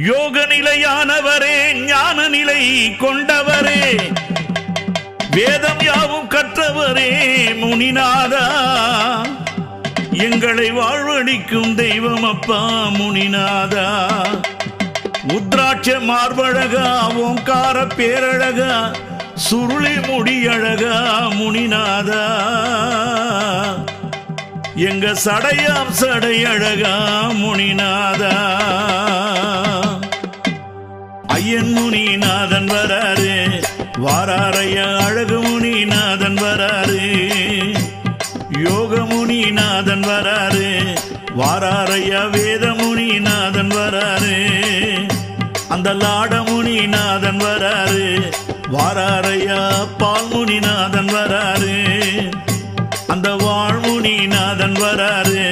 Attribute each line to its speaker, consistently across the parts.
Speaker 1: யோக நிலையானவரே, ஞான நிலை கொண்டவரே, வேதம் யாவும் கற்றவரே முனிநாதா, எங்களை வாழ்வழிக்கும் தெய்வம் அப்பா முனிநாதா. உத்ராட்ச மார்பழகா, ஓங்கார பேரழகா, சுருளி முடியழகா முனிநாதா, எங்க சடையாம் சடையழகா முனிநாதா. ஐயன் முனிநாதன் வராரு, வாராரைய அழகு முனிநாதன் வராரு. யோக முனிநாதன் வராரு, வாராரைய வேத முனிநாதன் வராரு. அந்த லாட முனிநாதன் வராரு, வாராரைய பால் முனிநாதன் வராரு. அந்த வாழ்முனிநாதன் வராரு,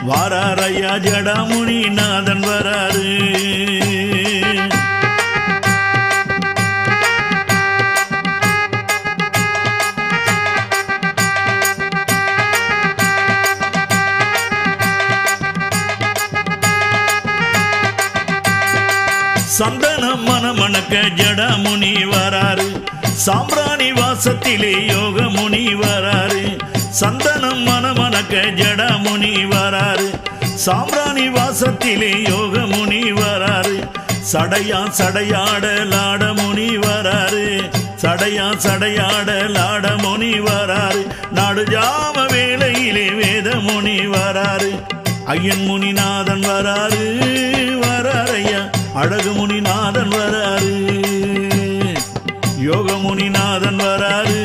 Speaker 1: வாராரையா ஜடாமுனிநாதன் வராரு. சந்தனம் மனமணக்க ஜடாமுனி வராரு, சாம்பிராணி வாசத்திலே யோக முனி வராரு. சந்தனம் மனமணக்க ஜடாமுனி வராரு, சாம்பிராணி வாசத்திலே யோக முனி வராரு. சடையா சடையாட லாட முனி வராரு, சடையா சடையாட லாட முனி வராரு. நாடு ஜாம வேளையிலே வேத முனி வராரு. ஐயன் முனிநாதன் வராரு, வராரையா அழகு முனிநாதன் வராரு. யோக முனிநாதன் வராரு,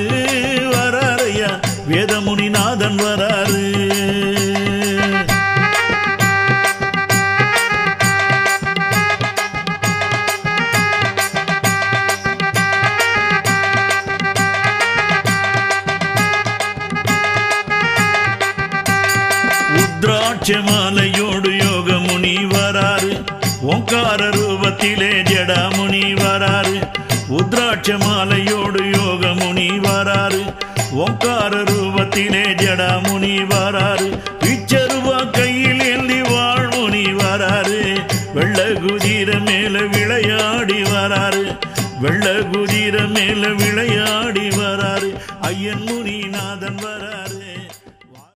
Speaker 1: வராரையா வேத முனிநாதன் வராரு. உத்ராட்ச மாலையோடு யோக முனி வராரு, ஓங்கார ரூபத்திலே ஜடாமுனி வராரு. உத்ராட்ச மாலையோடு யோக முனி வராரு, ஓங்கார ரூபத்திலே ஜடாமுனி வராரு. விச்சருவா கையில் ஏந்தி வாழ்முனி வராரு, வெள்ள குதிர மேல விளையாடி வராரு. வெள்ள குதிர மேல விளையாடி வராரு. ஐயன் முனிநாதன் வராரு.